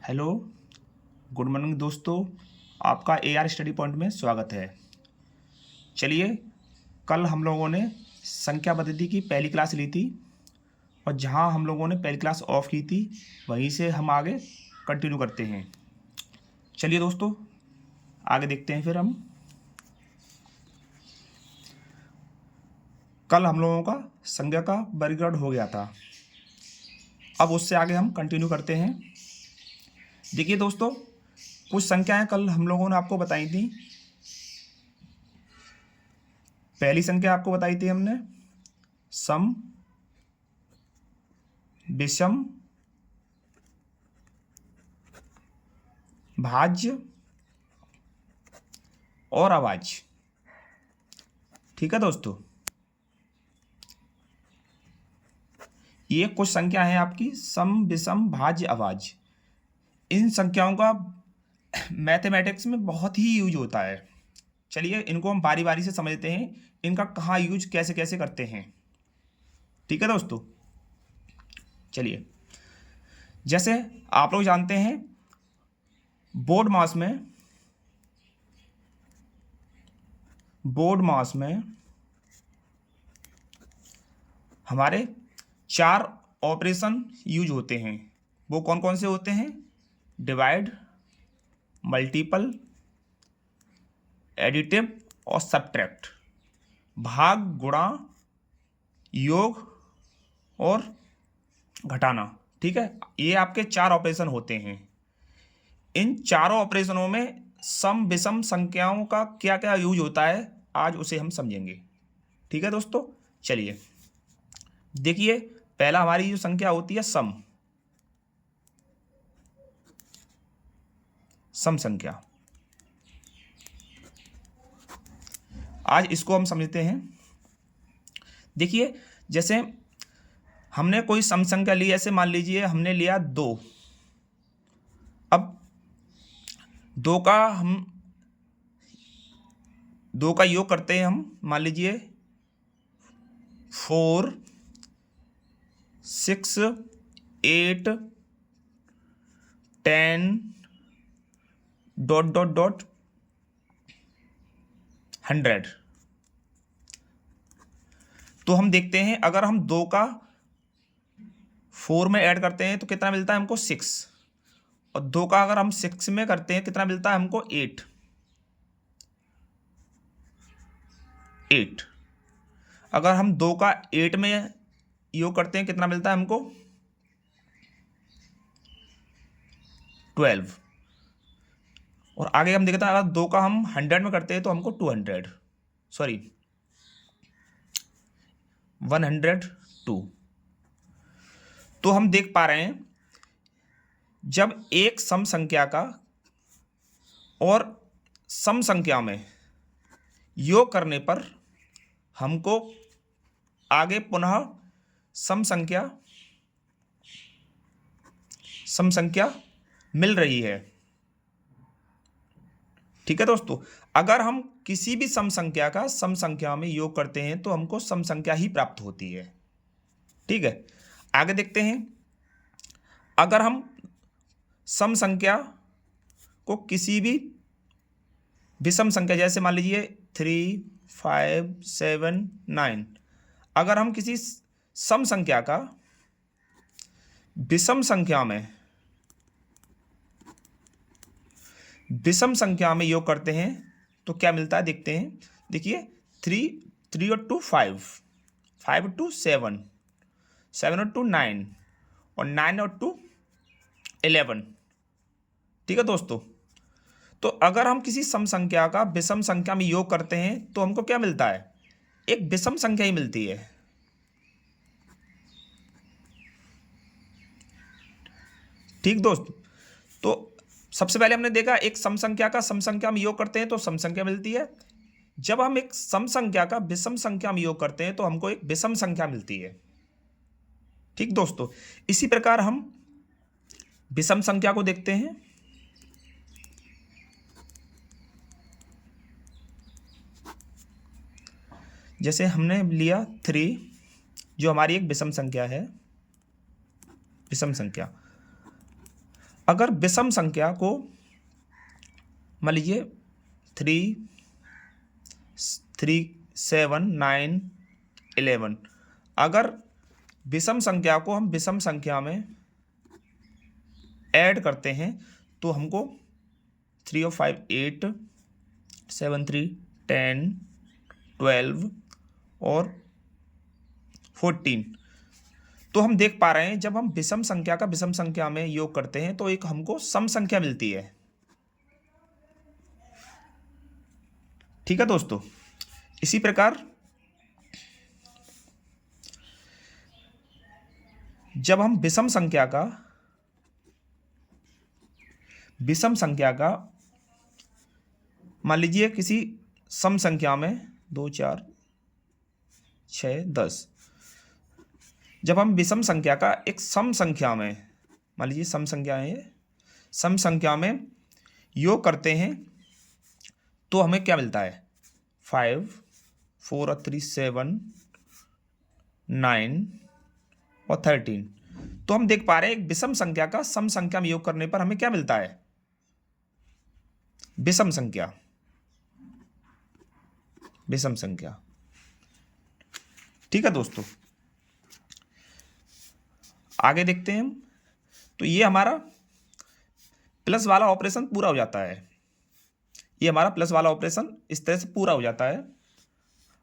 Hello, good morning दोस्तों। आपका AR study point में स्वागत है। चलिए, कल हम लोगों ने संख्या पद्धति की पहली क्लास ली थी और जहां हम लोगों ने पहली क्लास ऑफ की थी वहीं से हम आगे कंटिन्यू करते हैं। चलिए दोस्तों, आगे देखते हैं। फिर हम कल हम लोगों का संख्या का वर्गीकरण हो गया था। अब उससे आगे हम कंटिन्यू करते हैं। देखिए दोस्तों, कुछ संख्याएं कल हम लोगों ने आपको बताई थी। पहली संख्या आपको बताई थी हमने सम, विषम, भाज्य और अभाज्य। ठीक है दोस्तों, ये कुछ संख्या है आपकी सम, विषम, भाज्य, अभाज्य। इन संख्याओं का मैथमेटिक्स में बहुत ही यूज होता है। चलिए, इनको हम बारी बारी से समझते हैं, इनका कहाँ यूज कैसे कैसे करते हैं। ठीक है दोस्तों, चलिए, जैसे आप लोग जानते हैं बोर्ड मास में हमारे 4 ऑपरेशन यूज होते हैं। वो कौन कौन से होते हैं? डिवाइड, मल्टीपल, एडिटिव और सब्ट्रैक्ट। भाग, गुणा, योग और घटाना। ठीक है, ये आपके 4 ऑपरेशन होते हैं। इन चारों ऑपरेशनों में सम विषम संख्याओं का क्या क्या यूज होता है, आज उसे हम समझेंगे। ठीक है दोस्तों, चलिए देखिए, पहला हमारी जो संख्या होती है सम संख्या। आज इसको हम समझते हैं। देखिए, जैसे हमने कोई सम संख्या ली, ऐसे मान लीजिए हमने लिया 2। अब 2 का योग करते हैं हम। मान लीजिए 4, 6, 8, 10 ... 100। तो हम देखते हैं, अगर हम 2 का 4 में ऐड करते हैं तो कितना मिलता है हमको? 6। और 2 का अगर हम 6 में करते हैं कितना मिलता है हमको? 8। अगर हम 2 का 8 में योग करते हैं कितना मिलता है हमको? 12। और आगे हम देखते हैं, अगर 2 का हम 100 में करते हैं तो हमको 102। तो हम देख पा रहे हैं, जब एक सम संख्या का और सम संख्या में योग करने पर हमको आगे पुनः सम संख्या मिल रही है। ठीक है दोस्तों, अगर हम किसी भी सम संख्या का सम संख्या में योग करते हैं तो हमको सम संख्या ही प्राप्त होती है। ठीक है, आगे देखते हैं। अगर हम सम संख्या को किसी भी विषम संख्या, जैसे मान लीजिए 3, 5, 7, 9, अगर हम किसी सम संख्या का विषम संख्या में योग करते हैं तो क्या मिलता है, देखते हैं। देखिए, 3 और 2 5, 5 और 2 7, 7 और 2 9 और 9 और 2 11। ठीक है दोस्तों, तो अगर हम किसी सम संख्या का विषम संख्या में योग करते हैं तो हमको क्या मिलता है? एक विषम संख्या ही मिलती है। ठीक दोस्तों, तो सबसे पहले हमने देखा, एक सम संख्या का सम संख्या में योग करते हैं तो सम संख्या मिलती है। जब हम एक सम संख्या का विषम संख्या में योग करते हैं तो हमको एक विषम संख्या मिलती है। ठीक दोस्तों, इसी प्रकार हम विषम संख्या को देखते हैं। जैसे हमने लिया 3, जो हमारी एक विषम संख्या है। विषम संख्या अगर विषम संख्या को मान लीजिए 3, 7, 9, 11, अगर विषम संख्या को हम विषम संख्या में ऐड करते हैं तो हमको 3 और 5 8, 7 3 10, 12 और 14। तो हम देख पा रहे हैं जब हम विषम संख्या का विषम संख्या में योग करते हैं तो एक हमको सम संख्या मिलती है। ठीक है दोस्तों, इसी प्रकार जब हम विषम संख्या का मान लीजिए किसी सम संख्या में 2 4 6 10, जब हम विषम संख्या का एक सम संख्या में मान लीजिए सम संख्या है, सम संख्या में योग करते हैं तो हमें क्या मिलता है 5, 4 और 3 7, 9 और 13। तो हम देख पा रहे हैं एक विषम संख्या का सम संख्या में योग करने पर हमें क्या मिलता है विषम संख्या। ठीक है दोस्तों, आगे देखते हैं हम। तो ये हमारा प्लस वाला ऑपरेशन पूरा हो जाता है, ये हमारा प्लस वाला ऑपरेशन इस तरह से पूरा हो जाता है।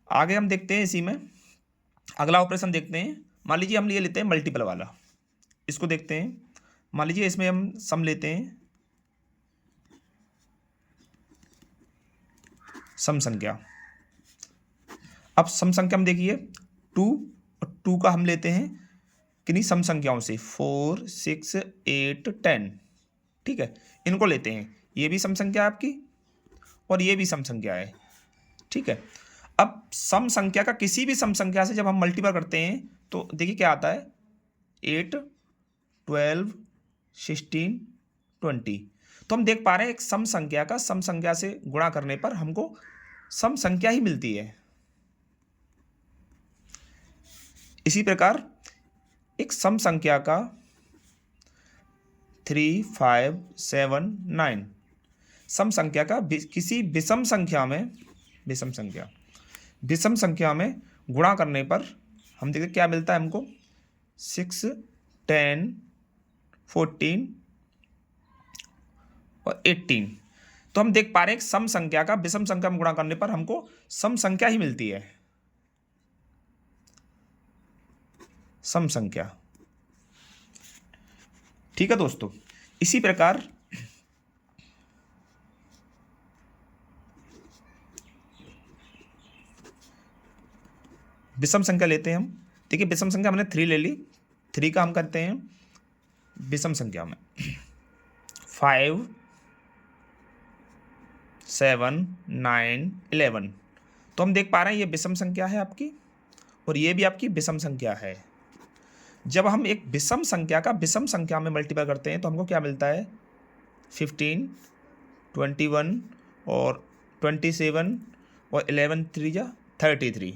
आगे हम देखते हैं इसी में अगला ऑपरेशन देखते हैं। मान लीजिए हम ये लेते हैं मल्टीपल वाला, इसको देखते हैं। मान लीजिए इसमें हम सम लेते हैं सम संख्या। अब सम संख्या में देखिए 2 और 2 का हम लेते हैं किन्हीं सम संख्याओं से 4 6 8 10। ठीक है, इनको लेते हैं, ये भी सम संख्या है आपकी और ये भी सम संख्या है। ठीक है, अब सम संख्या का किसी भी सम संख्या से जब हम मल्टीपल करते हैं तो देखिए क्या आता है 8 12 16 20। तो हम देख पा रहे हैं एक सम संख्या का सम संख्या से गुणा करने पर हमको सम संख्या ही मिलती है। इसी प्रकार एक सम संख्या का 3 5 7 9 सम संख्या का किसी विषम संख्या में गुणा करने पर हम देखते क्या मिलता है हमको 6 10 14 और 18। तो हम देख पा रहे हैं सम संख्या का विषम संख्या में गुणा करने पर हमको सम संख्या ही मिलती है, सम संख्या। ठीक है दोस्तों, इसी प्रकार विषम संख्या लेते हैं हम। देखिए विषम संख्या हमने 3 ले ली, 3 का हम करते हैं विषम संख्या में 5 7 9 11। तो हम देख पा रहे हैं ये विषम संख्या है आपकी और ये भी आपकी विषम संख्या है। जब हम एक विषम संख्या का विषम संख्या में मल्टीप्लाई करते हैं तो हमको क्या मिलता है 15 21 और 27 और 11 3 जा 33।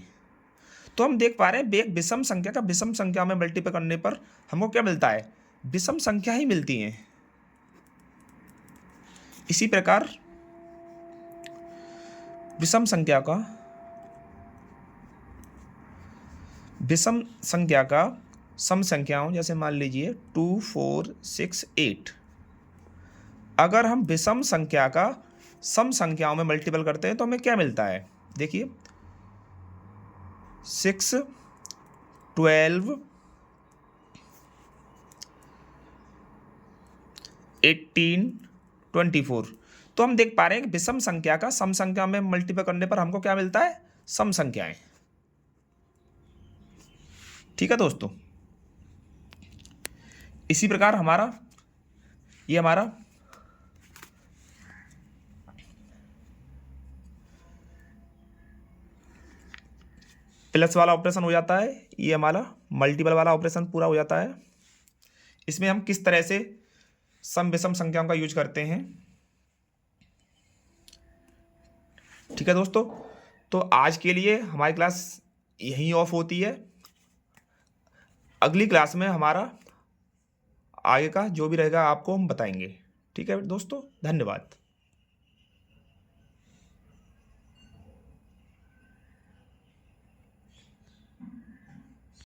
तो हम देख पा रहे हैं एक विषम संख्या का विषम संख्या में मल्टीप्लाई करने पर हमको क्या मिलता है विषम संख्या ही मिलती है। इसी प्रकार विषम संख्या का सम संख्याओं जैसे मान लीजिए 2 4 6 8, अगर हम विषम संख्या का सम संख्याओं में मल्टीपल करते हैं तो हमें क्या मिलता है देखिए 6 12 18 24। तो हम देख पा रहे हैं कि विषम संख्या का सम संख्या में मल्टीपल करने पर हमको क्या मिलता है सम संख्याएं। ठीक है दोस्तों, इसी प्रकार हमारा प्लस वाला ऑपरेशन हो जाता है, ये हमारा मल्टीपल वाला ऑपरेशन पूरा हो जाता है। इसमें हम किस तरह से सम विषम संख्याओं का यूज करते हैं। ठीक है दोस्तों, तो आज के लिए हमारी क्लास यहीं ऑफ होती है। अगली क्लास में हमारा आगे का जो भी रहेगा आपको हम बताएंगे। ठीक है दोस्तों, धन्यवाद।